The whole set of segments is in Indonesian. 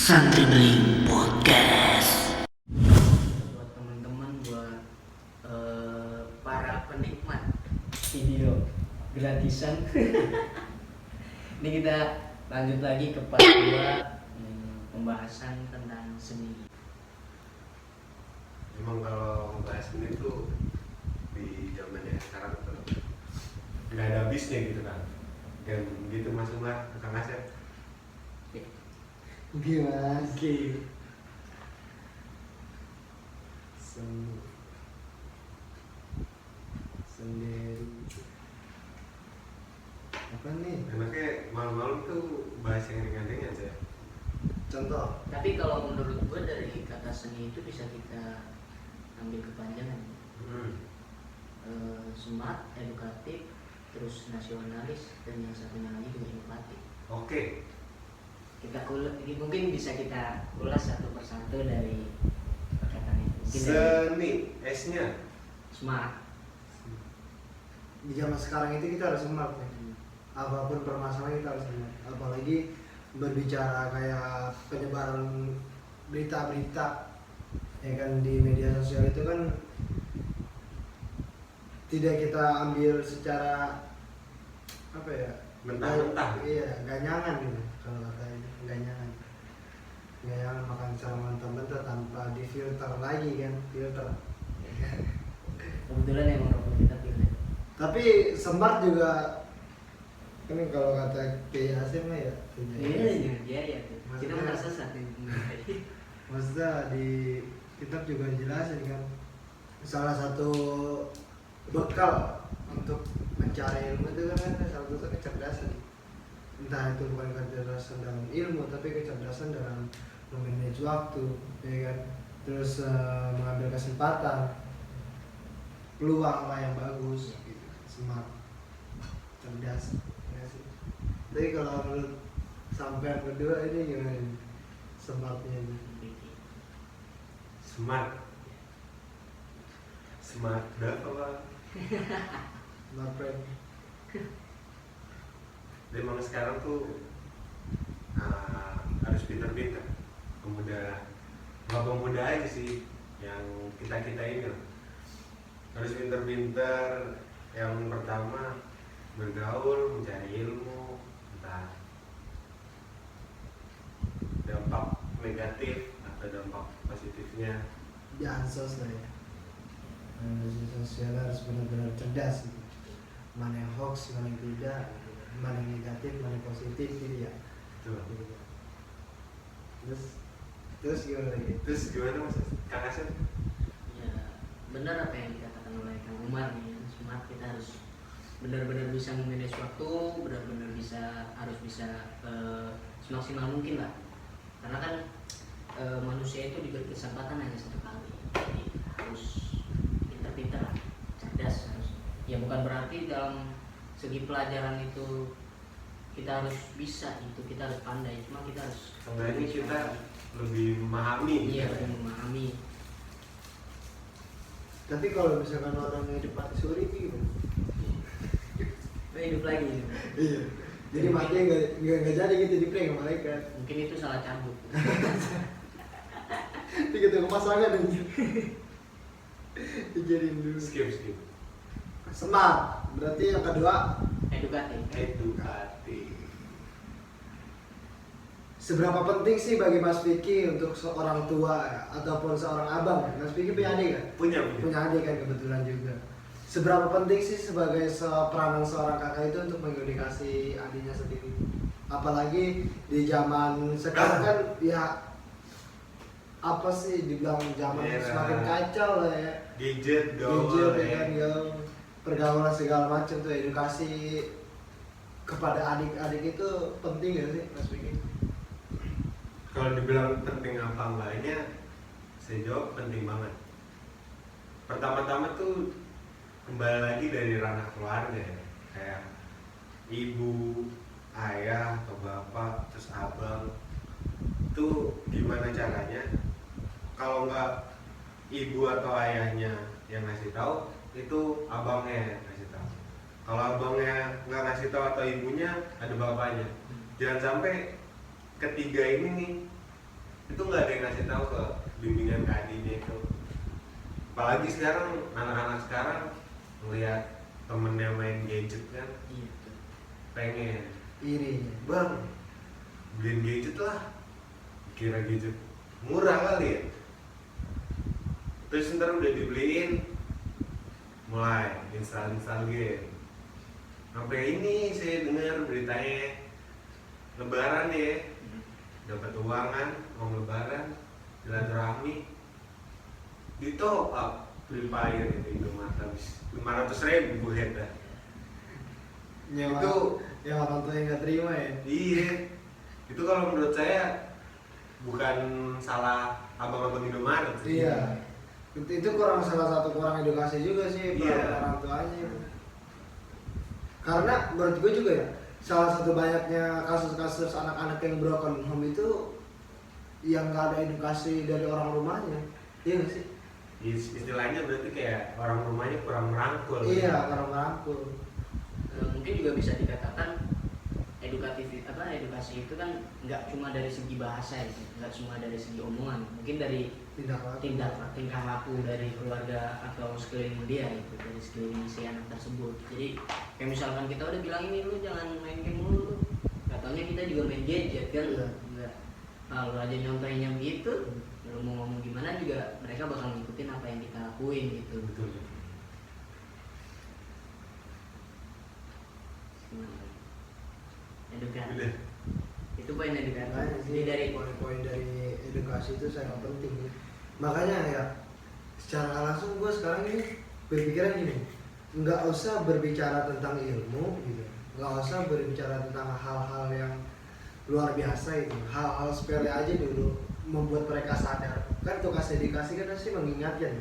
Santri Beling Podcast. Buat teman-teman, buat para penikmat video gratisan. Ini kita lanjut lagi ke part 2 pembahasan tentang seni. Emang kalau membahas seni tuh di zamannya sekarang tuh nggak ada habisnya gitu kan. Dan gitu masuklah ke Kang Asep. Gimana? Oke. Sendiri apa nih? Enaknya malam-malam tuh bahas yang ringan-ringan aja. Contoh. Tapi kalau menurut gue dari kata seni itu bisa kita ambil kepanjangan. Smart, edukatif, terus nasionalis, dan yang satunya lagi juga inovatif. Oke. Mungkin bisa kita ulas satu persatu dari perkataan itu. Mungkin dari Seni, S-nya. smart. Di zaman sekarang itu kita harus smart ya. Apapun permasalahan kita harus smart. Apalagi berbicara kayak penyebaran berita-berita ya kan di media sosial itu kan tidak kita ambil secara apa ya? Mentah-mentah. Iya, ganyangan gitu. Kalau kata ini ganyangan makan secara mentah-mentah tanpa difilter lagi kan, filter. Kebetulan emang rokok kita pilih. Tapi smart juga ini kalau kata Kiai Hasim mah ya Iya. Kita Maksudnya- merasa saat ini. maksudnya di kitab juga dijelasin kan salah satu bekal untuk mencari ilmu itu kan salah satu kecerdasan, entah itu bukan kecerdasan dalam ilmu tapi kecerdasan dalam memanage waktu ya kan, terus mengambil kesempatan, peluang apa yang bagus gitu. Smart, cerdas ya sih. Tapi kalau menurut sampai berdua ini gimana nih? Smartnya ini? Smart apa? Smart friend. Memang sekarang tuh harus pintar-pintar. Nggak pemuda aja sih yang kita ini loh. Harus pintar-pintar. Yang pertama bergaul, mencari ilmu, entah dampak negatif atau dampak positifnya. Di ansos lah ya. Media sosial harus benar-benar cerdas gitu. Mana yang hoax, mana yang tidak, gitu. Mana yang negatif, mana yang positif gitu ya. Tuh. Gitu. Terus gimana lagi? Terus gimana Mas Kang Asep? Ya, benar apa yang dikatakan oleh Kang Umar nih. Smart, kita harus benar-benar bisa memanage waktu, benar-benar harus bisa semaksimal mungkin lah. Karena kan manusia itu diberi kesempatan hanya satu kali. Jadi harus pintar-pintar lah, cerdas harus. Ya bukan berarti dalam segi pelajaran itu kita harus bisa itu, kita harus pandai, cuma kita harus Seenggaknya kita lebih memahami. iya, gitu. lebih memahami. Tapi kalau misalkan orang yang hidup mati suri itu gimana? Hidup lagi gitu. Iya. Jadi mati nggak jadi gitu di prank sama malaikat. Mungkin itu salah cabut. Tiga tuh pasangan aja. Dijadiin dulu. Skip. Smart. Berarti yang kedua, Edukatif. Edukatif. seberapa penting sih bagi Mas Vicky untuk seorang tua ataupun seorang abang? Mas Vicky punya adik kan? Punya. Punya adik kan kebetulan juga. Seberapa penting sih sebagai peranan seorang kakak itu untuk mengedukasi adiknya sendiri? Apalagi di zaman sekarang kan ya apa sih dibilang zaman Era semakin kacau lah ya. Gadget, Jujur gaul, ya kan, ya, pergaulan segala macam tuh, edukasi kepada adik-adik itu penting gak sih Mas Vicky? Kalau dibilang penting apa enggaknya, saya jawab penting banget. Pertama-tama tuh kembali lagi dari ranah keluarga ya. Kayak ibu, ayah, atau bapak, terus abang. Itu gimana caranya? Kalau nggak ibu atau ayahnya yang ngasih tahu, itu abangnya yang ngasih tahu. Kalau abangnya nggak ngasih tahu atau ibunya, ada bapaknya. Jangan sampai ketiga ini nih itu nggak ada yang ngasih tahu ke bimbingan KD-nya itu. Apalagi sekarang anak-anak sekarang melihat temennya main gadget kan, Gitu. pengen, iri. bang beliin gadget lah, kira gadget murah kali ya. Terus ntar udah dibeliin, mulai install game. Sampai ini saya dengar beritanya Lebaran ya, dapat uang kan, uang Lebaran, silaturahmi, di top up Free Fire itu habis 500.000 head dah. Yang Itu yang orang tua yang nggak terima ya. iya, itu kalau menurut saya bukan salah abang-abang Indomaret sih. Iya. Itu kurang, salah satu kurang edukasi juga sih Iya. orang tuanya itu. Karena menurut gue juga ya, salah satu banyaknya kasus-kasus anak-anak yang broken home itu yang nggak ada edukasi dari orang rumahnya. Iya nggak sih? Istilahnya berarti kayak orang rumahnya kurang merangkul. Iya, kurang merangkul. Mungkin juga bisa dikatakan edukasi itu kan nggak cuma dari segi bahasa ya, nggak cuma dari segi omongan, mungkin dari tingkah laku dari keluarga atau sekeliling dia itu, dari sekeliling si anak tersebut. Jadi kayak misalkan kita udah bilang ini lu jangan main game mulu, katanya kita juga main gadget kan. Iya. Enggak, kalau aja nyontohinnya begitu, lu mau ngomong gimana juga mereka bakal ngikutin apa yang kita lakuin gitu. Betul. Edukasi Udah. itu poin edukasi. Makanya Jadi sih dari poin-poin dari edukasi itu sangat penting ya. Makanya ya secara langsung gue sekarang ini berpikiran gini, nggak usah berbicara tentang ilmu gitu, nggak usah berbicara tentang hal-hal yang luar biasa itu, hal-hal sepele aja dulu membuat mereka sadar. Kan tugas edukasi kan pasti mengingatkan,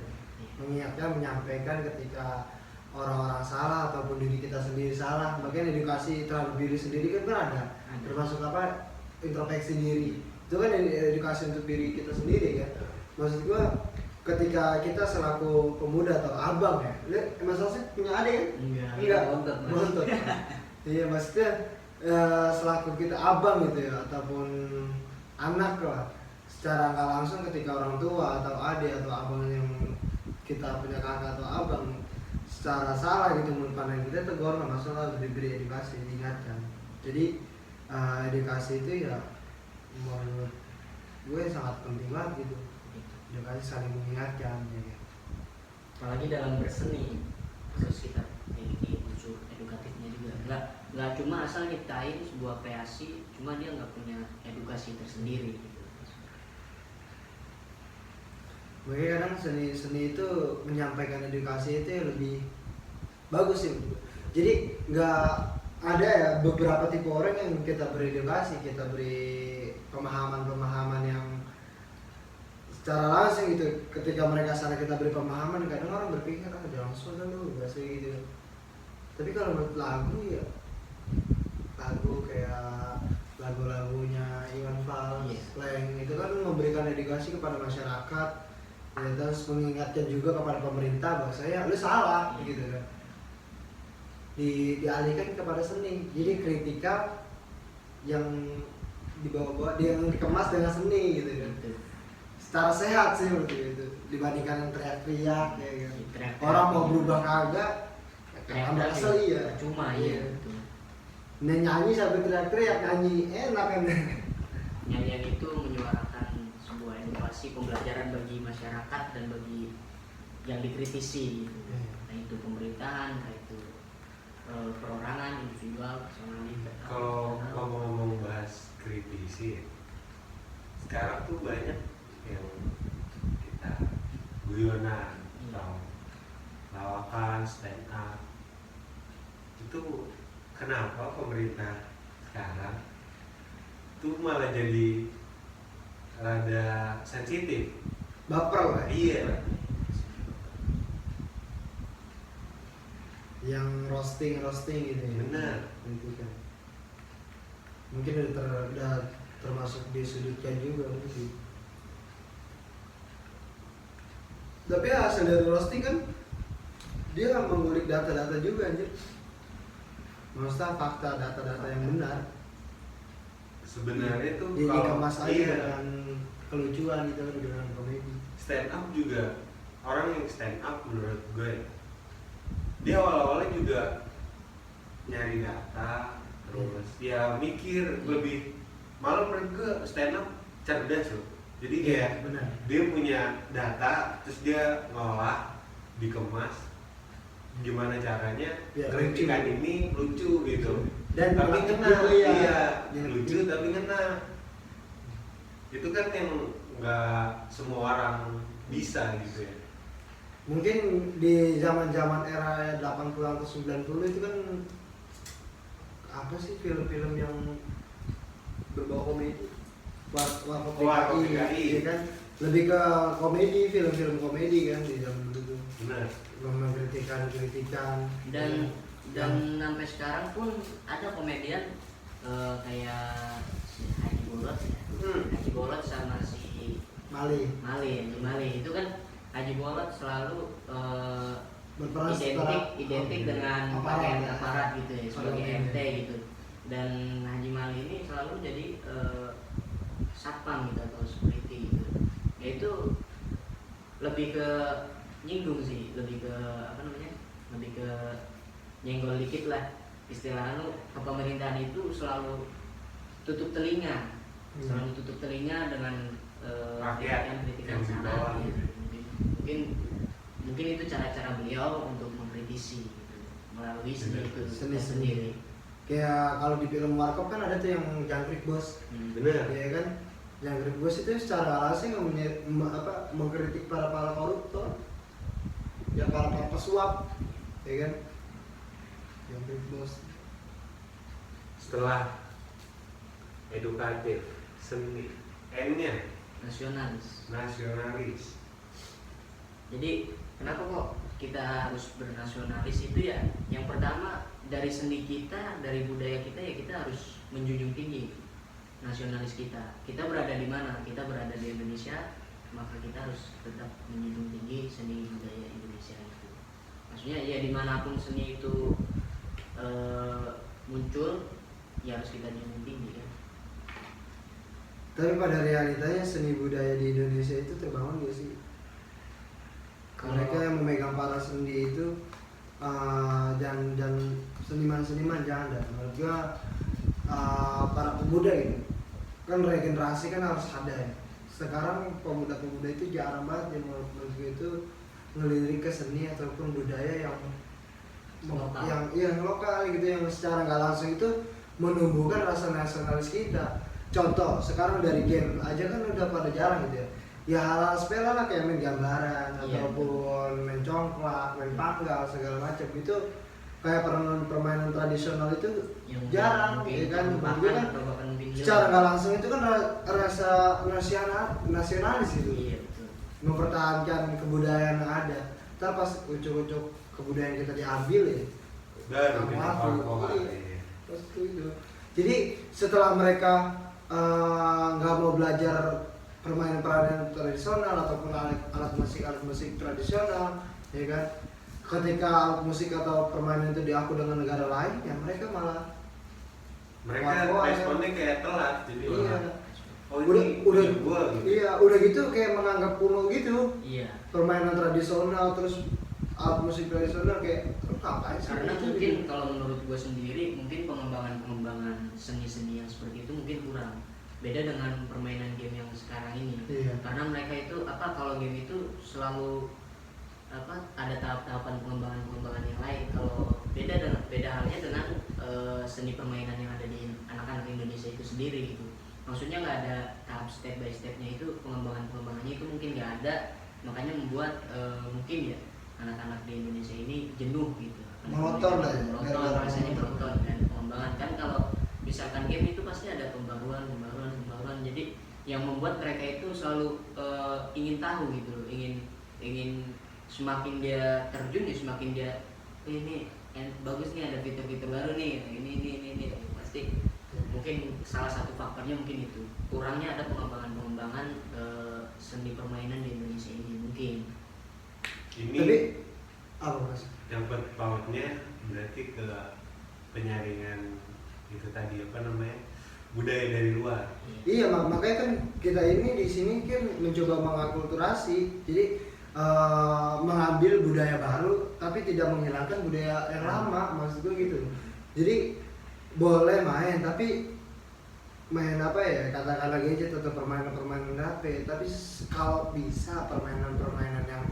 menyampaikan ketika orang-orang salah ataupun diri kita sendiri salah. Makanya edukasi terhadap diri sendiri kan ada, termasuk apa, introspeksi diri. Itu kan edukasi untuk diri kita sendiri kan. Maksud gua ketika kita selaku pemuda atau abang ya, Mas Alsip punya adik kan? Enggak. Bontot. Iya, maksudnya selaku kita abang gitu ya, ataupun anak lah, secara nggak langsung ketika orang tua atau adik atau abang yang kita punya kakak atau abang secara salah gitu menurut pandang kita, tegur, nggak masalah, diberi edukasi, diingatkan. Jadi edukasi itu ya menurut gue sangat penting banget gitu. Edukasi saling mengingatkan ya. Apalagi dalam berseni harus kita memiliki unsur edukatifnya juga. Nggak cuma asal nyiptain sebuah kreasi, cuma dia nggak punya edukasi tersendiri gitu. Makanya kadang seni itu menyampaikan edukasi itu ya lebih bagus sih. Jadi nggak ada ya beberapa tipe orang yang kita beri edukasi, kita beri pemahaman-pemahaman yang secara langsung gitu. Ketika mereka salah kita beri pemahaman, kadang orang berpikir jangan sudah lu bahasa gitu. Tapi kalau menurut lagu ya, lagu kayak lagu-lagunya Iwan Fals, Leng itu kan memberikan edukasi kepada masyarakat. Ya, terus mengingatkan juga kepada pemerintah bahwasanya lu salah gitu kan. Dialihkan kepada seni. Jadi kritika yang dibawa-bawa, dia yang dikemas dengan seni gitu kan. Secara sehat sih seperti itu dibandingkan yang teriak-teriak ya kan. Orang mau berubah kagak tambah kesel ya. Cuma iya. Nyanyi sampai teriak-teriak, nyanyi enak kan. Nyanyian itu menyuarakan sebuah edukasi, pembelajaran bagi masyarakat dan bagi yang dikritisi gitu. Nah itu pemerintahan, nah itu perorangan, individual, personalitas. Kalau ngomong-ngomong bahas kritisi ya, sekarang tuh banyak yang kita guyonan atau lawakan, stand up. Itu kenapa pemerintah sekarang tuh malah jadi rada sensitif, Baper lah. iya, Yang roasting gitu ya. benar. Gitu kan. Mungkin udah termasuk disudutkan juga mungkin. Tapi hasil dari roasting kan dia mengulik data-data juga anjir. Maksudnya fakta, data-data yang benar. Sebenarnya tuh Dikemas aja iya, dengan kelucuan gitu kan dengan komedi. Stand up juga, orang yang stand up menurut gue dia awal-awalnya juga nyari data, terus dia mikir lebih, malah menurut gue stand up cerdas loh. Jadi kayak benar. dia punya data, terus dia ngolah, dikemas, gimana caranya Ya, kritikan ini lucu gitu. Dan tapi lucu, ngena, iya. iya, Ya, lucu tapi ngena. Itu kan yang nggak semua orang bisa gitu ya. mungkin di zaman-zaman era 80 atau 90 itu kan apa sih film-film yang berbau komedi, Warkop PKI, ya kan, lebih ke komedi, film-film komedi kan di zaman dulu tuh, Benar. kritikan Dan sampai sekarang pun ada komedian kayak si Haji Bolot ya. Haji Bolot sama si Mali Mali itu kan Haji Bolot selalu berperan identik dengan pakaian aparat gitu ya, sebagai Aparat, MT gitu. Dan Haji Mali ini selalu jadi satpam gitu atau security gitu. Ya itu lebih ke nyinggung sih, lebih ke apa namanya? Lebih ke nyenggol dikit lah. Istilahnya ke pemerintahan itu selalu tutup telinga. Selalu tutup telinga dengan kritikan yang di sana bawah gitu. gitu. Mungkin itu cara-cara beliau untuk mengkritisi gitu, melalui seni itu Seni sendiri. Kayak kalau di film Warkop kan ada tuh yang Jangkrik Bos, Benar. ya kan. Jangkrik Bos itu secara langsung mengkritik para koruptor, ya para pesuap, ya kan. Jangkrik Bos. Setelah edukatif, seni, N-nya nasionalis. Jadi kenapa kok kita harus bernasionalis itu ya? Yang pertama dari seni kita, dari budaya kita ya kita harus menjunjung tinggi nasionalis kita. Kita berada di mana? Kita berada di Indonesia, maka kita harus tetap menjunjung tinggi seni budaya Indonesia itu. Maksudnya ya dimanapun seni itu muncul, ya harus kita junjung tinggi kan. Tapi pada realitanya seni budaya di Indonesia itu terbangun gak sih? Mereka yang memegang para sendi itu jangan seniman-seniman jangan dah. Menurut gua para pemuda gitu. Kan regenerasi kan harus ada ya. Sekarang pemuda-pemuda itu jarang banget yang menurut gua itu ngelirik ke seni ataupun budaya yang Lokal. yang lokal gitu, yang secara nggak langsung itu menumbuhkan rasa nasionalis kita. Contoh, sekarang dari game aja kan udah pada jarang gitu ya. Ya hal-hal sepele lah kayak main gambaran, Iya, ataupun main congklak, main panggal segala macam itu kayak permainan tradisional itu Yang jarang, mungkin ya kan. bahkan Mungkin kan atau bahkan mungkin secara nggak langsung itu kan rasa nasionalis gitu, Iya betul. mempertahankan kebudayaan yang ada. Ntar pas ucuk-ucuk kebudayaan kita diambil ya, Dan Aku- bikin iya. Pas itu. Jadi setelah mereka nggak mau belajar permainan tradisional ataupun alat musik tradisional, ya kan, ketika alat musik atau permainan itu diaku dengan negara lain, ya mereka malah mereka responnya kayak telat, jadi iya. oh ini udah gua gitu. iya udah gitu kayak menganggap kuno gitu Iya. permainan tradisional, terus alat musik tradisional kayak ngapain sih Karena gitu, mungkin gitu. kalau menurut gue sendiri mungkin pengembangan seni-seni yang seperti itu mungkin kurang. Beda dengan permainan game yang sekarang ini. Iya. Karena mereka itu kalau game itu selalu ada tahap-tahapan pengembangan yang lain. Kalau beda halnya dengan seni permainan yang ada di anak-anak Indonesia itu sendiri gitu. Maksudnya nggak ada tahap step by stepnya, itu pengembangannya itu mungkin nggak ada, makanya membuat mungkin ya anak-anak di Indonesia ini jenuh gitu. Monoton lah ya, Monoton, rasanya monoton dan pengembangan. Kan kalau misalkan game itu pasti ada pembaruan. Jadi yang membuat mereka itu selalu ingin tahu gitu loh, ingin semakin dia terjun ya semakin dia ini bagus nih, ada fitur-fitur baru nih, ini pasti. Mungkin salah satu faktornya mungkin itu kurangnya ada pengembangan seni permainan di Indonesia ini mungkin. Ini Tapi apa mas? yang pautnya berarti ke penyaringan itu tadi budaya dari luar. Iya, makanya kan kita ini di sini kan mencoba mengakulturasi, jadi mengambil budaya baru tapi tidak menghilangkan budaya yang lama, maksud gue gitu. Jadi boleh main tapi main apa ya, katakanlah gadget atau permainan HP, tapi kalau bisa permainan yang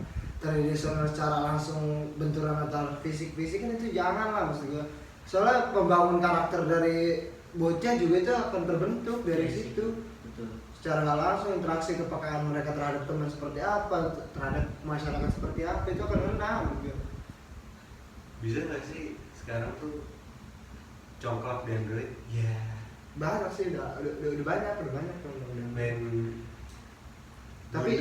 tradisional secara langsung benturan atau fisik kan itu jangan lah, maksud gue. Soalnya pembangun karakter dari bocah juga itu akan terbentuk dari situ. Betul. Secara nggak langsung interaksi kepekaan mereka terhadap teman seperti apa, terhadap masyarakat seperti apa, itu akan kena gitu. Bisa nggak sih sekarang tuh congklak di Android? Ya. Banyak sih, udah banyak Main tapi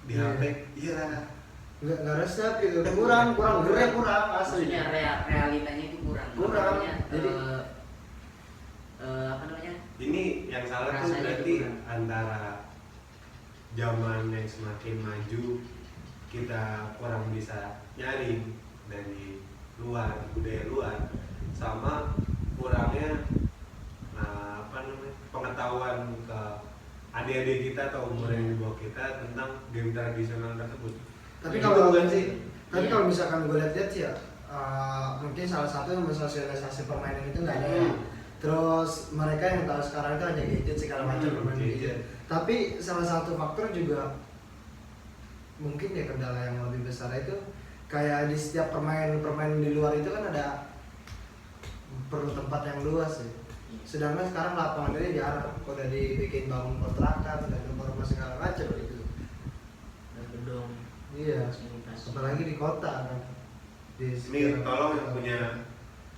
di HP, iya. Nggak resep gitu, kurang asli. Maksudnya realitanya itu kurang. Makanya, Jadi apa namanya? Ini yang salah tuh Rasanya berarti itu kurang. antara zaman yang semakin maju kita kurang bisa nyaring dari luar, budaya luar, sama kurangnya pengetahuan ke adik-adik kita atau umur yang di bawah kita tentang game tradisional tersebut. tapi Ya, kalau itu kan sih, tapi iya. kalau misalkan gue lihat sih ya, mungkin salah satu yang mensosialisasi permainan itu nggak ada ya. Terus mereka yang tahu sekarang itu hanya gadget segala macam permainan gadget. Tapi salah satu faktor juga mungkin ya kendala yang lebih besar itu kayak di setiap permainan di luar itu kan ada perlu tempat yang luas ya. Sedangkan sekarang lapangan ini jarang, udah dibikin bangun kontrakan dan rumah segala macam gitu. Dan gedung. Iya. Fasilitas. Apalagi di kota kan. Ini tolong yang punya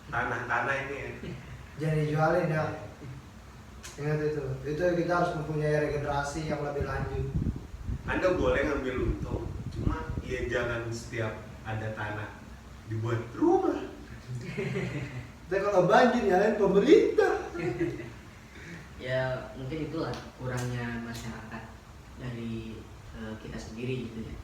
tanah ini ya. Jangan dijualin ya. Ingat itu kita harus mempunyai regenerasi yang lebih lanjut. Anda boleh ngambil untung, cuma ya jangan setiap ada tanah dibuat rumah. Dan kalau banjir nyalain pemerintah. Ya mungkin itulah kurangnya masyarakat dari kita sendiri gitu ya.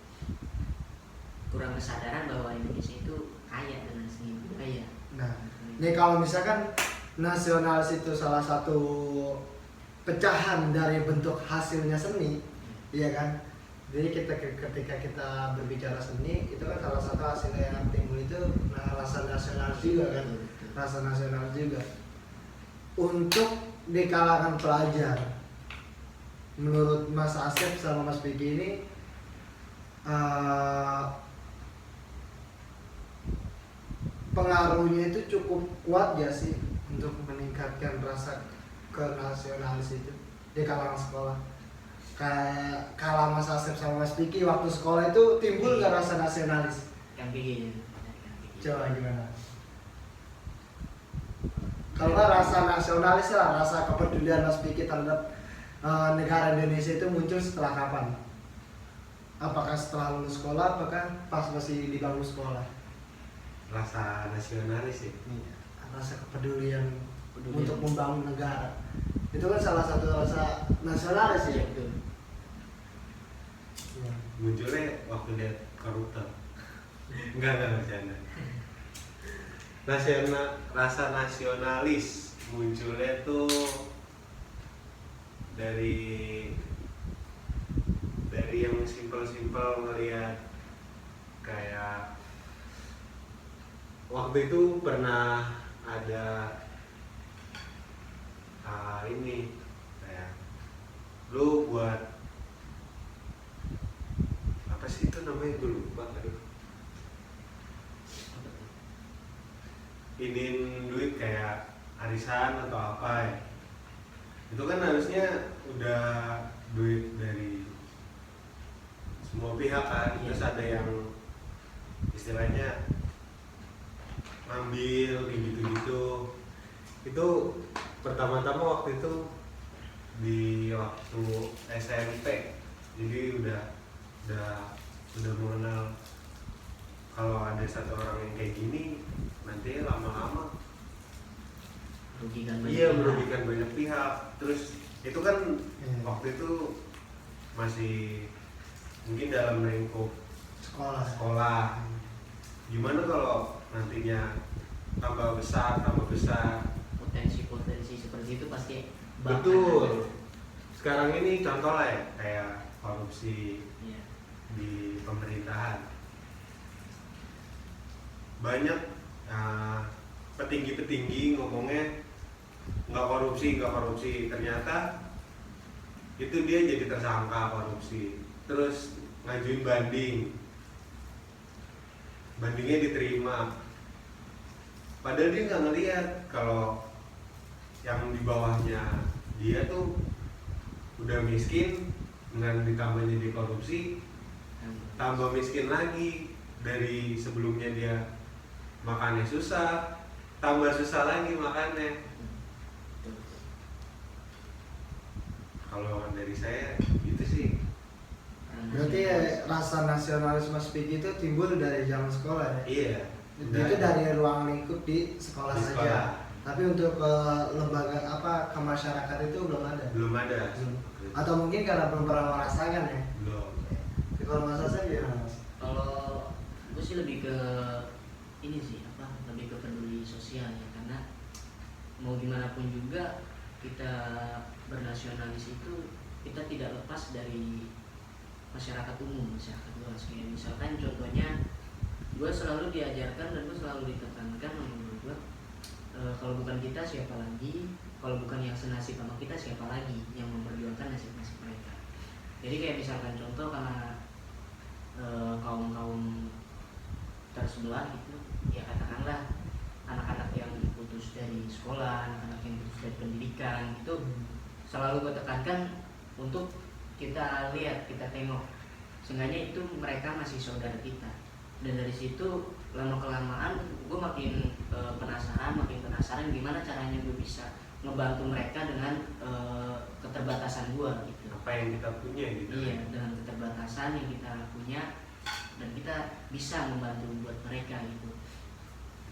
Kurang kesadaran bahwa Indonesia itu kaya dengan seni budaya. Nah, ini kalau misalkan nasionalis itu salah satu pecahan dari bentuk hasilnya seni, iya kan? Jadi ketika kita berbicara seni, itu kan salah satu hasilnya yang timbul itu rasa nasionalis juga kan? Rasa nasionalis juga. Untuk di kalangan pelajar, menurut Mas Asep sama Mas Vicky ini pengaruhnya itu cukup kuat ya sih untuk meningkatkan rasa kenasionalis itu di kalangan sekolah. Kayak kalau Mas Asep sama Mas Vicky waktu sekolah itu timbul nggak rasa nasionalis? Yang begini. Coba gimana? Kalau nggak rasa nasionalis lah, rasa kepedulian Mas Vicky terhadap negara Indonesia itu muncul setelah kapan? Apakah setelah lulus sekolah, apakah pas masih di bangku sekolah? Rasa nasionalis ya. Rasa kepedulian untuk membangun negara itu kan salah satu rasa nasionalis ya. Betul. Ya. Munculnya waktu lihat koruptor. Enggak bercanda. Rasa nasionalis munculnya tuh dari yang simpel-simpel ngelihat kayak waktu itu pernah ada ini kayak lu buat apa sih itu namanya, gue lupa. Iniin duit kayak arisan atau apa ya, itu kan harusnya udah duit dari semua pihak kan. Terus ada yang istilahnya ngambil gitu-gitu. Itu pertama-tama waktu itu di waktu SMP, jadi udah mengenal kalau ada satu orang yang kayak gini nanti lama-lama merugikan banyak pihak. Terus itu kan waktu itu masih mungkin dalam lingkup sekolah. Gimana kalau nantinya tambah besar Potensi seperti itu pasti betul. sekarang ini contoh lah ya, kayak korupsi Iya. di pemerintahan. Banyak petinggi-petinggi ngomongnya nggak korupsi, ternyata itu dia jadi tersangka korupsi, terus ngajuin bandingnya diterima, padahal dia nggak ngelihat kalau yang di bawahnya dia tuh udah miskin, dengan ditambah jadi korupsi tambah miskin lagi, dari sebelumnya dia makannya susah tambah susah lagi makannya. Kalau dari saya gitu sih. Berarti rasa nasionalisme speak itu timbul dari zaman sekolah ya? Iya. Itu dari ruang lingkup di sekolah Di saja. sekolah. Tapi untuk ke lembaga ke masyarakat itu belum ada. Belum ada. Atau mungkin karena belum pernah merasakan ya. Belum. Kalau Mas Hasan gimana Mas? Kalau gue sih lebih ke ini sih lebih ke peduli sosial ya, karena mau gimana pun juga kita bernasionalis itu kita tidak lepas dari masyarakat umum, masyarakat luas. Kayak misalkan contohnya gue selalu diajarkan dan gue selalu ditekankan menurut gue, kalau bukan kita siapa lagi, kalau bukan yang senasib sama kita siapa lagi yang memperjuangkan nasib-nasib mereka. Jadi kayak misalkan contoh karena kaum tersebelah gitu ya, katakanlah anak-anak yang putus dari sekolah, anak-anak yang putus dari pendidikan, itu selalu gue tekankan untuk kita lihat, kita tengok, seenggaknya itu mereka masih saudara kita. Dan dari situ lama kelamaan gue makin penasaran gimana caranya gue bisa ngebantu mereka dengan keterbatasan gue gitu. Apa yang kita punya gitu. Iya, dengan keterbatasan yang kita punya, dan kita bisa membantu buat mereka gitu.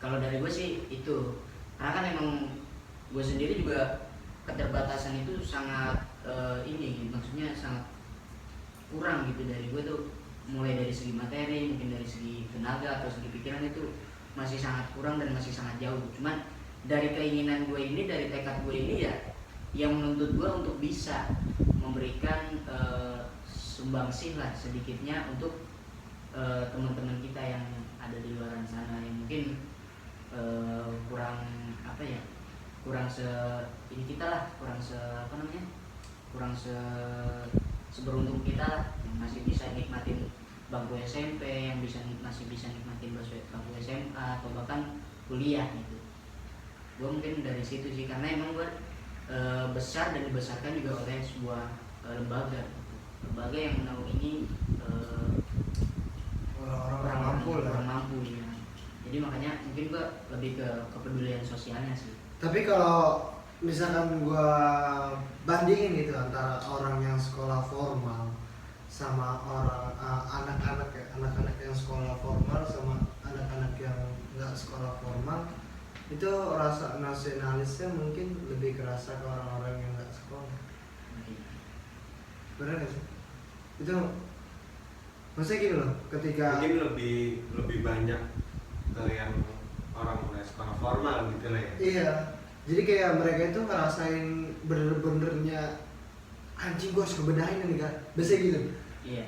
Kalau dari gue sih itu, karena kan emang gue sendiri juga keterbatasan itu sangat maksudnya sangat kurang gitu dari gue tuh, mulai dari segi materi, mungkin dari segi tenaga atau segi pikiran itu masih sangat kurang dan masih sangat jauh. Cuman dari keinginan gue ini, dari tekad gue ini ya, yang menuntut gue untuk bisa memberikan sumbangsih lah sedikitnya untuk teman-teman kita yang ada di luar sana yang mungkin kurang seberuntung kita lah, yang masih bisa nikmatin bangku SMP, yang masih bisa nikmatin bangku SMA atau bahkan kuliah gitu. Gue mungkin dari situ sih, karena emang gue besar dan dibesarkan juga oleh sebuah lembaga yang menaungi orang mampu ya. Jadi makanya mungkin gue lebih ke kepedulian sosialnya sih. Tapi kalau misalkan gua bandingin gitu antara orang yang sekolah formal sama orang anak-anak yang sekolah formal sama anak-anak yang nggak sekolah formal, itu rasa nasionalisnya mungkin lebih kerasa ke orang-orang yang nggak sekolah. Benar nggak sih? Itu maksudnya gini loh, ketika Mungkin lebih banyak ke yang orang nggak sekolah formal gitu lah ya. iya, jadi kayak mereka itu ngerasain bener-benernya anjing gue harus kebedain ini kan, biasanya gitu. Iya.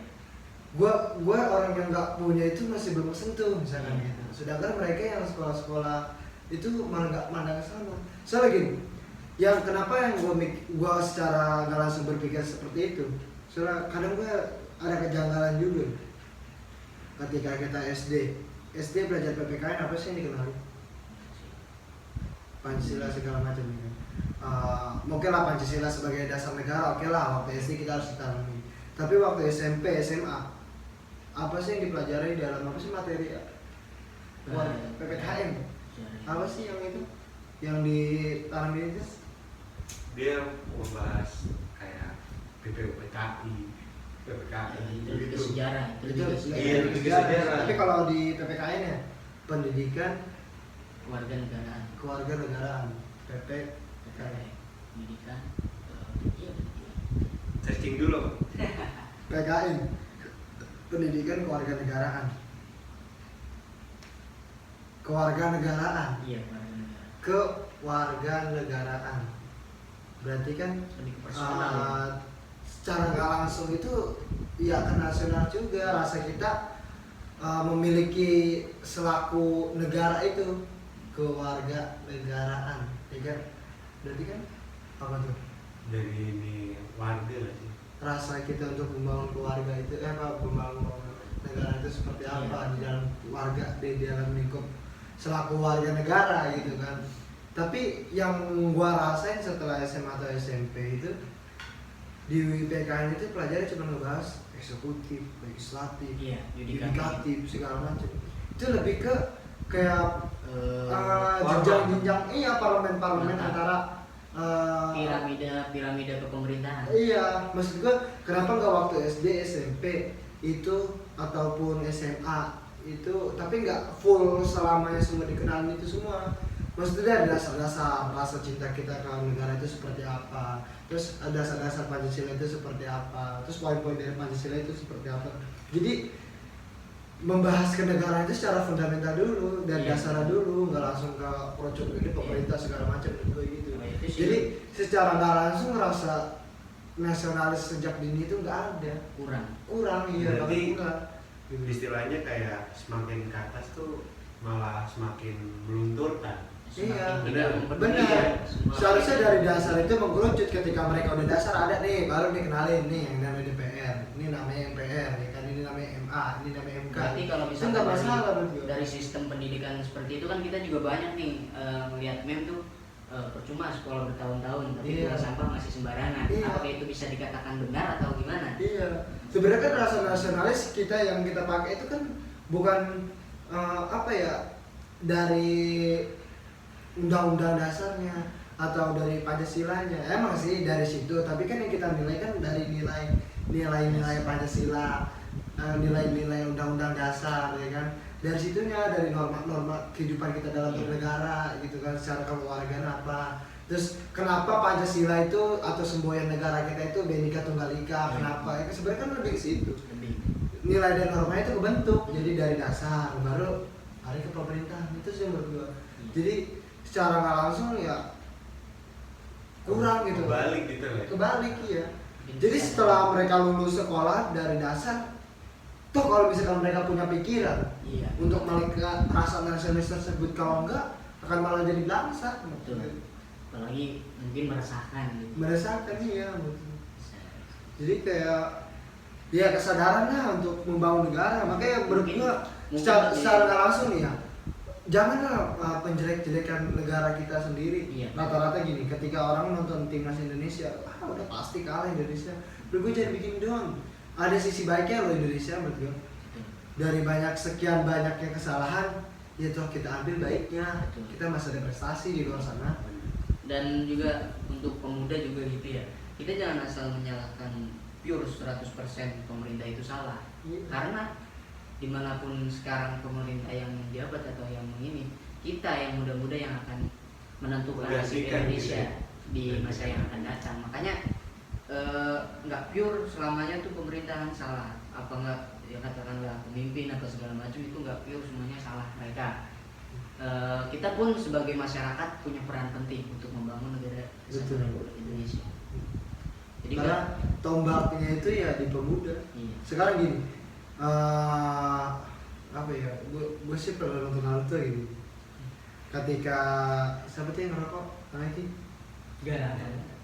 Gua orang yang nggak punya itu masih belum sentuh misalkan Iya. gitu. Sedangkan mereka yang sekolah-sekolah itu malah nggak mandang ke sana. Soalnya gini, yang kenapa yang gua secara nggak langsung berpikir seperti itu, soalnya kadang gua ada kejanggalan juga. Ketika kita SD belajar PPKN, apa sih yang dikenali? Pancasila segala macam gitu. Mungkin lah Pancasila sebagai dasar negara, oke lah waktu SD kita harus ditanami. Tapi waktu SMP, SMA, apa sih yang dipelajari dalam apa sih materi PPKN? Apa sih yang itu? Yang ditanami itu? Dia membahas kayak PPKI, Itu sejarah, itu Itu lebih ke Iya, lebih ke sejarah. Tapi kalau di PPKN ya, pendidikan kewarganegaraan, PPKN. pendidikan, iya. searching dulu. PKN, pendidikan kewarganegaraan. Iya, kewarganegaraan. Kewarganegaraan. Berarti kan Lebih ke personal ya. secara nggak langsung itu ya ke nasional juga, rasa kita memiliki selaku negara itu kewarga negaraan, ya kan? Berarti kan apa tuh? Dari ini warga lah sih. Rasa kita untuk membangun keluarga itu, membangun negara itu seperti apa di dalam warga, di dalam lingkup selaku warga negara gitu kan. Tapi yang gua rasain setelah SMA atau SMP itu di PKN itu pelajaran cuma ngebahas eksekutif, legislatif, yudikatif segala macam. Itu lebih ke kayak jenjang-jenjang parlemen antara piramida kepemerintahan. Iya, maksud gue kenapa nggak waktu SD, SMP itu ataupun SMA itu, tapi nggak full selamanya semua dikenalin itu semua. Maksudnya dari dasar-dasar rasa cinta kita ke negara itu seperti apa, terus dasar-dasar Pancasila itu seperti apa, terus poin-poin dari Pancasila itu seperti apa. Jadi membahas kenegaraan itu secara fundamental dulu, dari dasarnya dulu, nggak langsung ke proyek ini pemerintah segala macam gitu. Jadi secara nggak langsung ngerasa nasionalis sejak dini itu nggak ada, kurang iya. Berarti kurang. istilahnya kayak semakin ke atas tuh malah semakin melunturkan. Iya, benar. Seharusnya dari dasar itu mengerucut, ketika mereka udah dasar ada nih, baru dikenalin nih yang namanya DPR, ini namanya MPR, ya kan, ini namanya MA, ini namanya MK. Berarti kalau itu nggak masalah dari sistem pendidikan seperti itu kan kita juga banyak nih melihat meme tuh percuma sekolah bertahun-tahun tapi buang sampah masih sembarangan. Apakah itu bisa dikatakan benar atau gimana? Iya, sebenarnya kan rasa nasionalis kita yang kita pakai itu kan bukan dari undang-undang dasarnya atau dari Pancasilanya. Emang sih dari situ, tapi kan yang kita nilai kan dari nilai-nilai Pancasila, nilai-nilai undang-undang dasar, ya kan. Dari situnya, dari norma-norma kehidupan kita dalam bernegara gitu kan, secara keluargaan apa. Terus kenapa Pancasila itu atau semboyan negara kita itu Bhinneka Tunggal Ika, kenapa? Ya sebenarnya kan lebih ke situ. Nilai dan normanya itu kebentuk, jadi dari dasar baru hari ke pemerintahan, itu sih menurut gua. Jadi secara nggak langsung ya kurang gitu. Kebalik iya. Jadi setelah mereka lulus sekolah dari dasar, toh kalau misalkan mereka punya pikiran untuk melihat rasa nasionalis tersebut, kalau enggak akan malah jadi belangsa. Betul. Apalagi mungkin meresahkan gitu. Meresahkan iya betul. Jadi kayak ya kesadaran lah untuk membangun negara. Makanya menurut gua secara nggak langsung nih ya, janganlah penjelek-jelekan negara kita sendiri. Rata-rata gini, ketika orang nonton timnas Indonesia, udah pasti kalah Indonesia. Gue jangan bikin down. Ada sisi baiknya loh Indonesia menurut gue. Dari sekian banyaknya kesalahan, ya toh kita ambil baiknya. Kita masih ada prestasi di luar sana. Dan juga untuk pemuda juga gitu ya. Kita jangan asal menyalahkan pure 100% pemerintah itu salah. Karena dimanapun sekarang pemerintah yang menjabat atau yang ini, kita yang muda-muda yang akan menentukan nasib Indonesia di masa yang akan datang. Makanya nggak pure selamanya tuh pemerintahan salah, apa nggak ya katakanlah pemimpin atau segala macam itu nggak pure semuanya salah mereka. Kita pun sebagai masyarakat punya peran penting untuk membangun negara Indonesia. Jadi karena tombaknya itu ya di pemuda. Sekarang gini, gue sih pernah nonton Naruto gitu. Ketika siapa tuh yang ngerokok? Anak itu?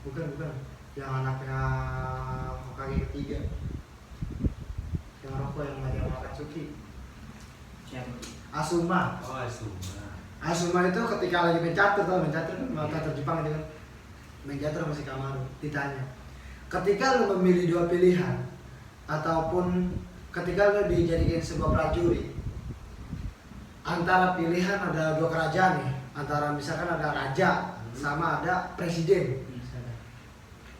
Bukan. Yang anaknya Hokage ketiga. Yang ngerokok yang macam Akatsuki. siapa? Asuma. Asuma itu ketika lagi mencatur catur Jepang itu kan. Mencatur masih Kamaru. Ditanya, ketika lu memilih dua pilihan ataupun ketika lo dijadikan sebuah prajurit, antara pilihan ada dua kerajaan nih, antara misalkan ada raja sama ada presiden,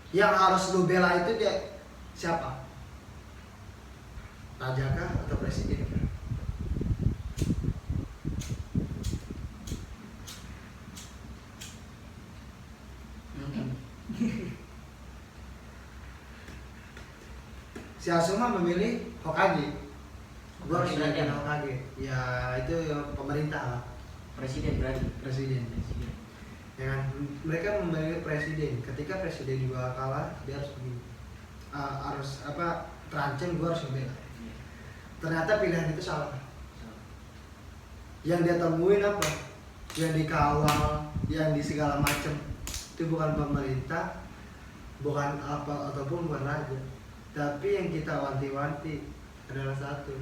yang harus lo bela itu dia siapa? Raja kah atau presiden? Si Asuma memilih Hokage. Gua harus milih Hokage. Ya itu pemerintah lah. Presiden berarti. Presiden. Ya kan? Mereka memilih presiden. Ketika presiden juga kalah, dia harus begini. harus terancam, gue harus ngebela. Ternyata pilihan itu salah. Yang dia temuin apa? Yang dikawal, yang di segala macam itu bukan pemerintah, bukan apa ataupun bukan raja, tapi yang kita wanti-wanti adalah satu,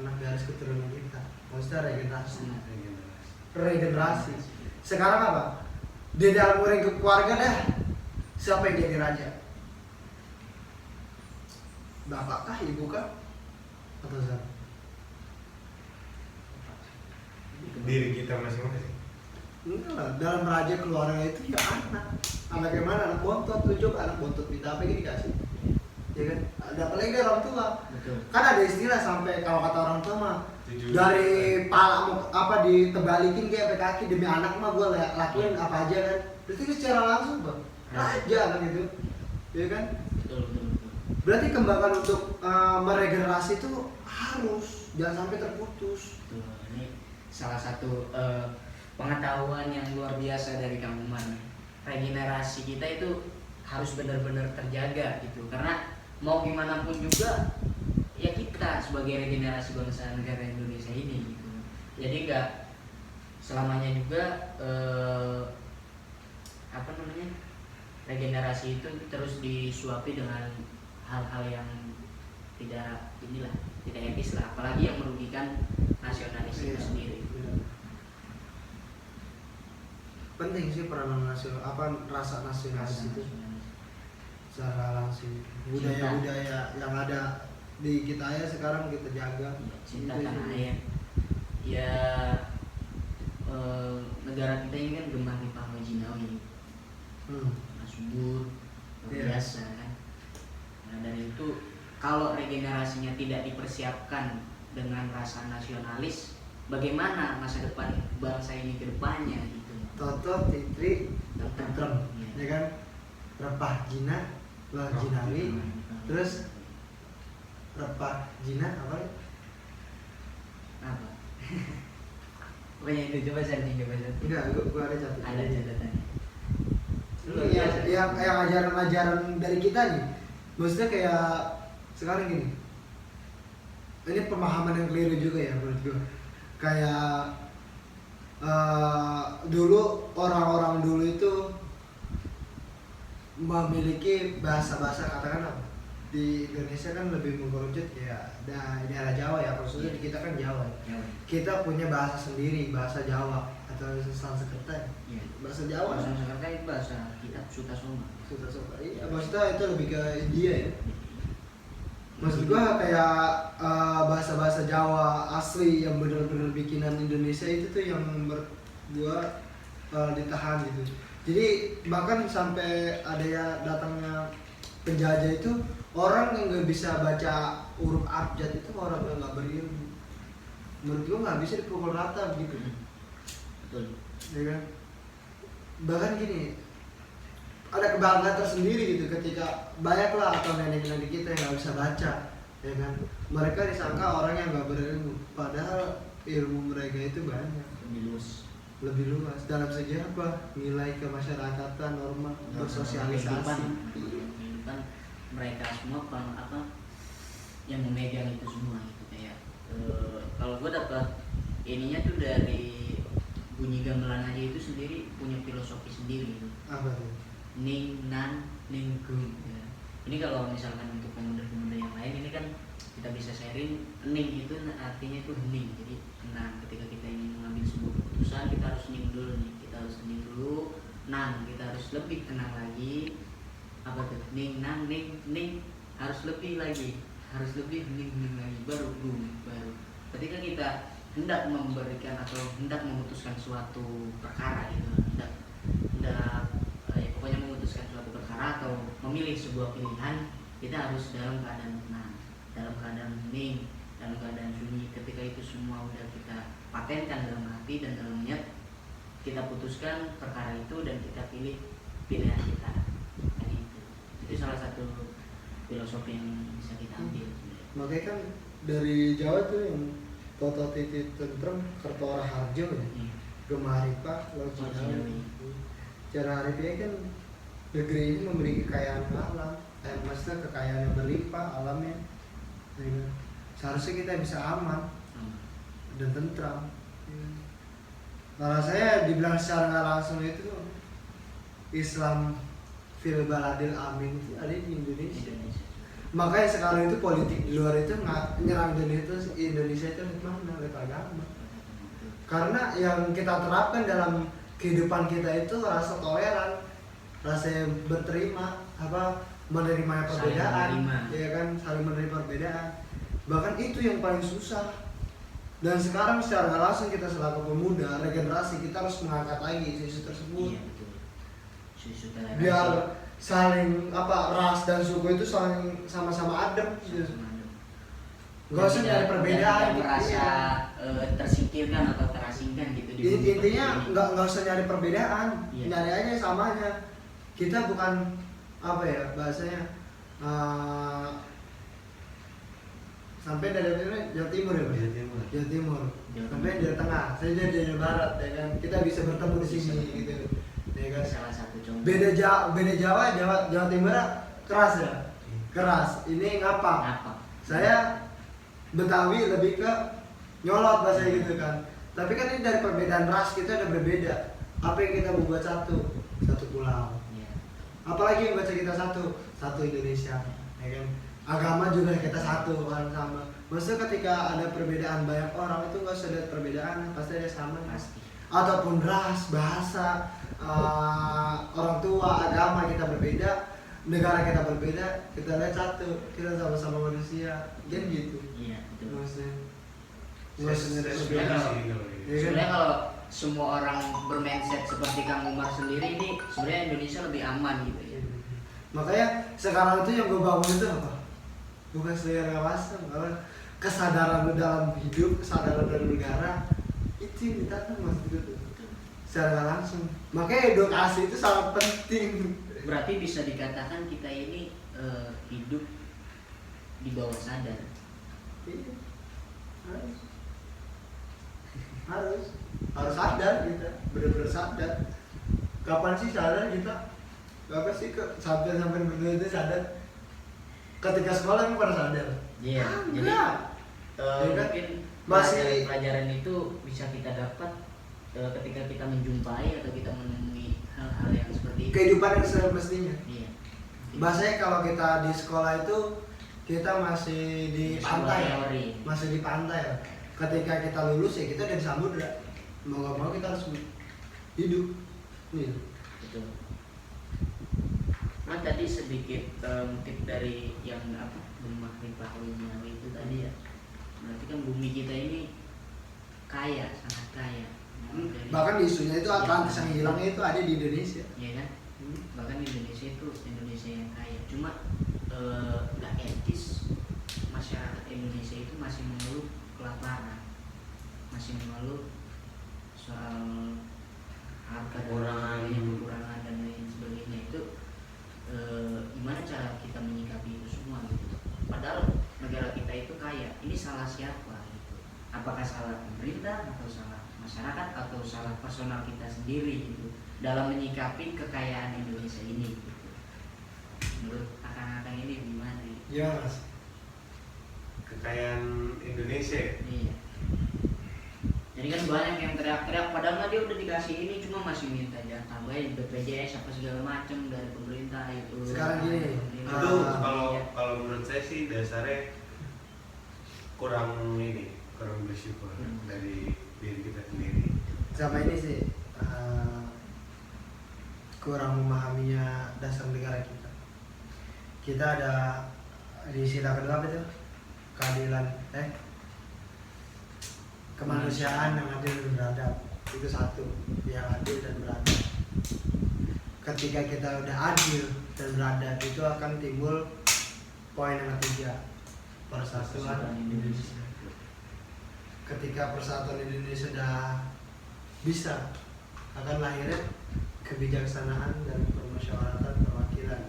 anak garis keturunan kita. Maksudnya regenerasi. Sekarang apa? Di dalam keluarga dah, siapa yang jadi raja? Bapak kah, ibu kah, atau siapa? Diri kita masing-masing. Enggak lah, dalam raja keluarga itu ya anak yang mana, anak bontot, lu coba anak bontot minta apa yang dikasih, ya kan? Ada apalagi dari orang tua. Betul. Kan ada istilah sampai kalau kata orang tua mah Jujur. dari pala ditebalikin kayak sampai kaki demi anak mah gue lakuin apa aja kan. Berarti itu secara langsung bang, raja kan itu, ya kan? Betul. Berarti kembangan untuk meregenerasi itu harus jangan sampai terputus. Betul. Ini salah satu pengetahuan yang luar biasa dari Kang Umar nih. Regenerasi kita itu harus benar-benar terjaga gitu, karena mau gimana pun juga ya kita sebagai regenerasi bangsa negara Indonesia ini gitu. Jadi nggak selamanya juga regenerasi itu terus disuapi dengan hal-hal yang tidak etis lah, apalagi yang merugikan nasionalis itu sendiri. Penting sih peranan rasa nasionalis itu secara langsung. Budaya-budaya yang ada di kita ya sekarang kita jaga. Cinta Itu tanah sih. air. Ya negara kita ini kan gemar di Pahwa Jinawi, subur, luar biasa kan. Nah dari itu kalau regenerasinya tidak dipersiapkan dengan rasa nasionalis, bagaimana masa depan bangsa ini ke depannya gitu. Toto, Titri, Tentrem, Iya. ya kan? Repah Jina, Lah Jinawi, terus Repah Jina apa ya? Apa? Pokoknya itu coba searching. Enggak, gua ada catat. Ada catatannya. Ini yang ajaran-ajaran dari kita nih. Maksudnya kayak sekarang gini. Ini pemahaman yang keliru juga ya menurut gua. Kayak dulu orang-orang dulu itu memiliki bahasa-bahasa katakan apa? Di Indonesia kan lebih mengerucut ya daerah Jawa ya, maksudnya di kita kan Jawa. Kita punya bahasa sendiri, bahasa Jawa atau Sanskerta. Iya. Bahasa Jawa. Bahasa Sanskerta itu bahasa kita Sutasoma. Iya, maksudnya itu lebih ke India ya. Maksud gua kayak bahasa-bahasa Jawa asli yang benar-benar bikinan Indonesia itu tuh yang gua ditahan gitu. Jadi bahkan sampai ada ya datangnya penjajah itu orang yang nggak bisa baca huruf abjad itu orang yang nggak berilmu. Menurut gua nggak bisa dipukul rata gitu. Betul. Ya kan? Bahkan gini, ada kebanggaan tersendiri gitu ketika banyaklah atau nenek-nenek kita yang nggak bisa baca, ya kan? Mereka disangka orang yang nggak berilmu, padahal ilmu mereka itu banyak, lebih luas dalam segi apa? Nilai kemasyarakatan, norma, bersosialisasi. Kehidupan mereka semua yang memegang itu semua gitu kayak kalau gue dapat ininya tuh dari bunyi gamelan aja itu sendiri punya filosofi sendiri gitu. Apa tuh? Ning nan ning gung ya. Ini kalau misalkan untuk pemuda-pemuda yang lain ini kan kita bisa sharing. Ning itu artinya itu hening, jadi tenang. Ketika kita ingin mengambil sebuah keputusan kita harus hening dulu nih, kita harus hening dulu. Nan kita harus lebih tenang lagi. Apa tuh? Ning nan ning harus lebih lagi, harus lebih hening lagi, baru gung baru. Ketika kita hendak memberikan atau hendak memutuskan suatu perkara gitu, hendak pokoknya memutuskan suatu perkara atau memilih sebuah pilihan, kita harus dalam keadaan tenang, dalam keadaan hening, dalam keadaan sunyi. Ketika itu semua udah kita patenkan dalam hati dan dalam niat, kita putuskan perkara itu dan kita pilih pilihan kita. Dan itu salah satu filosofi yang bisa kita ambil. Makanya kan dari Jawa tuh yang Toto Titi Tentrem Kertora Harjo ya, Gemaripa Laut Jinawi. Cara harifiah kan negeri ini memiliki kekayaan alam, maksudnya kekayaan yang berlimpah alamnya, ya kan? Seharusnya kita bisa aman dan tentram. Nah saya dibilang secara nggak langsung itu Islam fil baladil amin itu ada di Indonesia. Makanya sekarang itu politik di luar itu nyerang Indonesia itu mana lewat agama. Karena yang kita terapkan dalam kehidupan kita itu rasa toleran, rasa berterima, menerima perbedaan, ya kan, saling menerima perbedaan. Bahkan itu yang paling susah. Dan sekarang secara nggak langsung kita selaku pemuda regenerasi kita harus mengangkat lagi isu tersebut. Iya betul. Isu toleransi. Biar saling ras dan suku itu saling sama-sama adem gitu. Gak usah nyari perbedaan gitu, merasa tersingkirkan atau terasingkan gitu. Intinya nggak usah nyari perbedaan, iya. Nyari aja samanya. Kita bukan bahasanya sampai dari Jawa Timur ya Pak? Jawa Timur. Sampai dari tengah, saya dari Jawa Barat ya kan. Kita bisa bertemu di sini gitu. Ya kan? Salah satu contoh. Beda Jawa Timur keras ya. Keras. Ini ngapa? Saya Betawi lebih ke nyolot bahasa gitu kan. Tapi kan ini dari perbedaan ras kita udah berbeda. Apa yang kita membuat satu pulau. Iya. Apalagi yang baca kita satu Indonesia, ya kan? Agama juga kita satu kan sama. Maksudnya ketika ada perbedaan banyak orang itu nggak usah lihat perbedaan, pasti ada sama. Pasti. Ataupun ras, bahasa, orang tua, agama kita berbeda, negara kita berbeda, kita lihat satu, kita sama-sama manusia, kan gitu. Iya betul. Sebenarnya kalau semua orang bermindset seperti Kang Umar sendiri ini, sebenarnya Indonesia lebih aman gitu ya. Makanya sekarang itu yang gue bangun itu apa? Bukan selera kawasan, kesadaran lu dalam hidup, kesadaran dari negara itu yang ditanam mas itu secara langsung. Makanya edukasi itu sangat penting. Berarti bisa dikatakan kita ini hidup di bawah sadar. Iya. Harus sadar kita, benar-benar sadar. Kapan sih sadar kita? Apa sih sampai berdua itu sadar? Ketika sekolah emang pada sadar. Iya. Jadi mungkin masih pelajaran itu bisa kita dapat ketika kita menjumpai atau kita menemui hal-hal yang seperti itu. Kehidupan yang semestinya. Iya. Bahasanya kalau kita di sekolah itu kita masih di pantai, masih di pantai. Ketika kita lulus ya kita udah di samudra. Mau nggak mau kita harus hidup. Nih. Betul. Nah tadi sedikit mungkin dari yang rumah limpah duniawi itu tadi ya. Berarti kan bumi kita ini kaya, sangat kaya. Bahkan isunya itu Atlantis yang hilangnya itu ada di Indonesia. Iya kan? Bahkan Indonesia itu Indonesia yang kaya. Cuma nggak etis masyarakat Indonesia itu masih mengeluh kelaparan, masih mengeluh soal harga kekurangan dan lain sebagainya. Itu gimana cara kita menyikapi itu semua gitu. Padahal negara kita itu kaya. Ini salah siapa gitu? Apakah salah pemerintah atau salah masyarakat atau salah personal kita sendiri gitu dalam menyikapi kekayaan Indonesia ini gitu. Menurut akang-akang ini gimana gitu? Iya mas. Kekayaan Indonesia. Iya. Jadi kan banyak yang teriak-teriak padahal dia udah dikasih ini cuma masih minta tambahin BPJS apa segala macam dari pemerintah itu. Sekarang gini, Itu kalau menurut saya sih dasarnya kurang bersyukur dari diri kita sendiri. Sama ini sih kurang memahaminya dasar negara kita. Kita ada di sila kedua apa itu? Keadilan, kemanusiaan yang adil dan beradab. Itu satu, yang adil dan beradab. Ketika kita udah adil dan beradab itu akan timbul poin yang ketiga, persatuan Indonesia. Ketika persatuan Indonesia sudah bisa, akan lahirnya kebijaksanaan dan permusyawaratan perwakilan.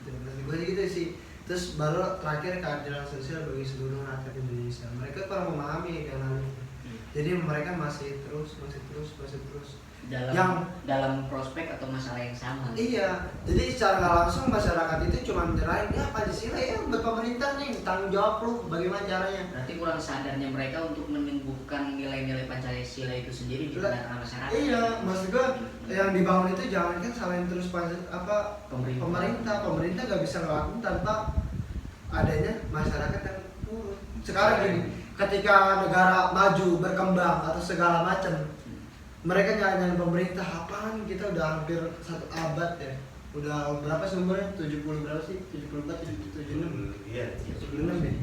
Itu gitu sih. Terus baru terakhir keadilan sosial bagi seluruh rakyat Indonesia. Mereka kurang memahami karena jadi mereka masih terus dalam prospek atau masalah yang sama. Iya, jadi secara nggak langsung masyarakat itu cuma menyerahin ya Pancasila ya buat pemerintah nih, tanggung jawab lu bagaimana caranya. Berarti kurang sadarnya mereka untuk menumbuhkan nilai-nilai Pancasila itu sendiri di tengah masyarakat. Iya, maksud gua yang dibangun itu jangan kan salahin terus pemerintah nggak bisa ngelakuin tanpa adanya masyarakat yang nurut. Sekarang gini, ketika negara maju berkembang atau segala macam, mereka nyalain pemerintah, apaan kita udah hampir 1 abad ya, udah berapa sih umurnya? 70 berapa sih? 74, 76? Iya, 76 ya?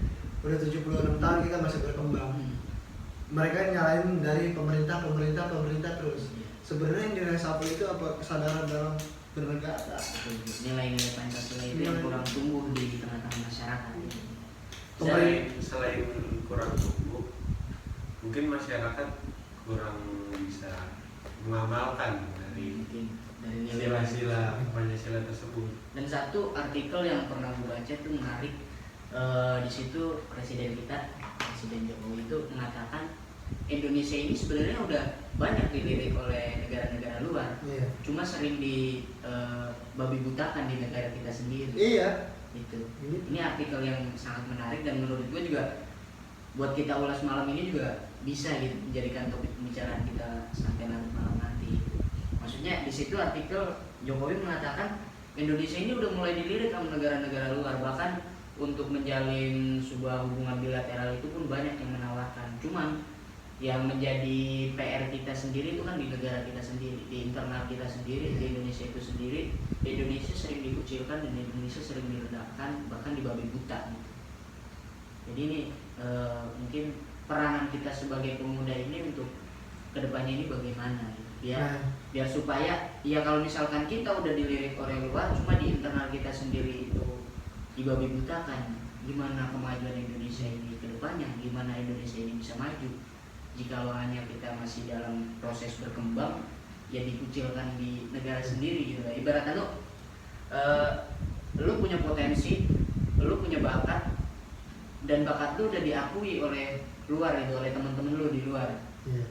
Udah 76 tahun kita masih berkembang. Mereka nyalain dari pemerintah terus. Sebenarnya yang diresapel itu apa? Kesadaran dalam bernegara. Nilai-nilai Pancasila itu yang kurang tumbuh di tengah-tengah masyarakat. Selain kurang tumbuh, mungkin masyarakat kurang bisa mengamalkan dari sila-sila Pancasila tersebut. Dan satu artikel yang pernah gue baca itu menarik, di situ Presiden Jokowi itu mengatakan Indonesia ini sebenarnya udah banyak dilirik oleh negara-negara luar, cuma sering di babi butakan di negara kita sendiri. Iya. Gitu. Ini artikel yang sangat menarik dan menurut gue juga buat kita ulas malam ini juga bisa gitu menjadikan topik pembicaraan kita sampai nanti malam nanti. Maksudnya di situ artikel Jokowi mengatakan Indonesia ini udah mulai dilirik sama negara-negara luar, bahkan untuk menjalin sebuah hubungan bilateral itu pun banyak yang menawarkan. Cuman yang menjadi PR kita sendiri itu kan di negara kita sendiri, di internal kita sendiri, di Indonesia itu sendiri. Indonesia sering dikucilkan dan Indonesia sering direndahkan, bahkan dibabi buta gitu. Jadi ini mungkin peranan kita sebagai pemuda ini untuk kedepannya ini bagaimana gitu. Biar supaya ya kalau misalkan kita udah dilirik oleh luar, cuma di internal kita sendiri itu dibabi butakan, gimana kemajuan Indonesia ini kedepannya, gimana Indonesia ini bisa maju jika hanya kita masih dalam proses berkembang ya dikucilkan di negara sendiri gitu. Ibaratnya lu punya potensi, lu punya bakat, dan bakat lu udah diakui oleh luar itu, oleh teman-teman lu di luar.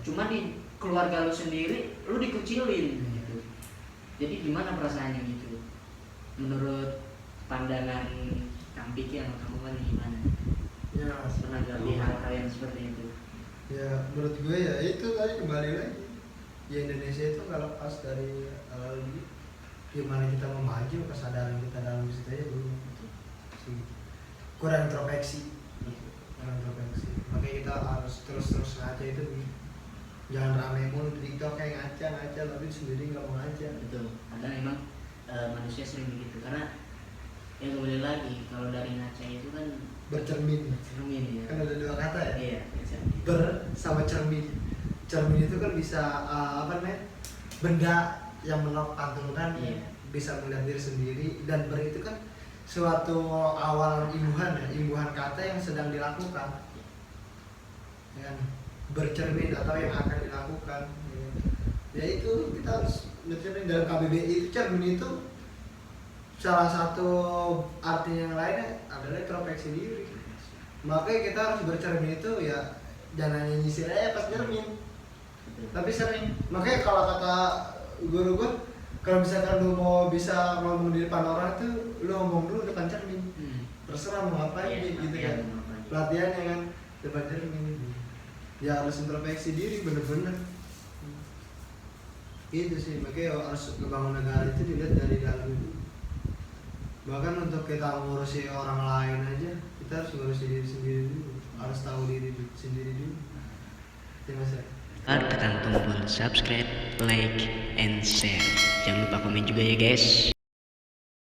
Cuma di keluarga lu sendiri lu dikucilin gitu. Jadi gimana perasaannya gitu? Menurut pandangan Kang Piki sama kamu kan gimana? Ya, pernah gak lihat hal yang seperti itu? Ya menurut gue ya itu tadi kembali lagi. Ya Indonesia itu nggak lepas dari gimana kita mau maju, kesadaran kita dalam situ aja belum gitu. Kurang introspeksi. Makanya kita harus terus ngaca itu, jangan rame mulu di TikTok kayak ngaca tapi sendiri nggak mau ngaca. Betul, karena memang manusia sering begitu, karena yang kembali lagi kalau dari ngaca itu kan bercermin ya. Kan ada 2 kata ya. Iya, ber sama cermin. Cermin itu kan bisa benda yang menopantulkan, bisa melihat diri sendiri, dan ber itu kan suatu awal imbuhan kata yang sedang dilakukan, ya, bercermin atau yang akan dilakukan. Ya itu kita harus bercermin. Dalam KBBI itu cermin itu salah satu arti yang lainnya adalah introspeksi diri. Makanya kita harus bercermin itu ya jangan hanya nyisir aja pas cermin, tapi sering. Makanya kalau kata guru gue, kalau misalkan lu mau bisa ngomong di depan orang tuh lu ngomong dulu depan cermin. Terserah mau ngapain gitu kan. Pelatihannya kan depan cermin. Ya harus introspeksi diri bener-bener. Itu sih, makanya harus ngebangun negara itu dilihat dari dalam dulu. Bahkan untuk kita ngurusi orang lain aja, kita harus ngurusi diri sendiri dulu. Harus tahu diri sendiri dulu. Ya Mas. Tekan tombol subscribe, like, and share. Jangan lupa komen juga ya guys.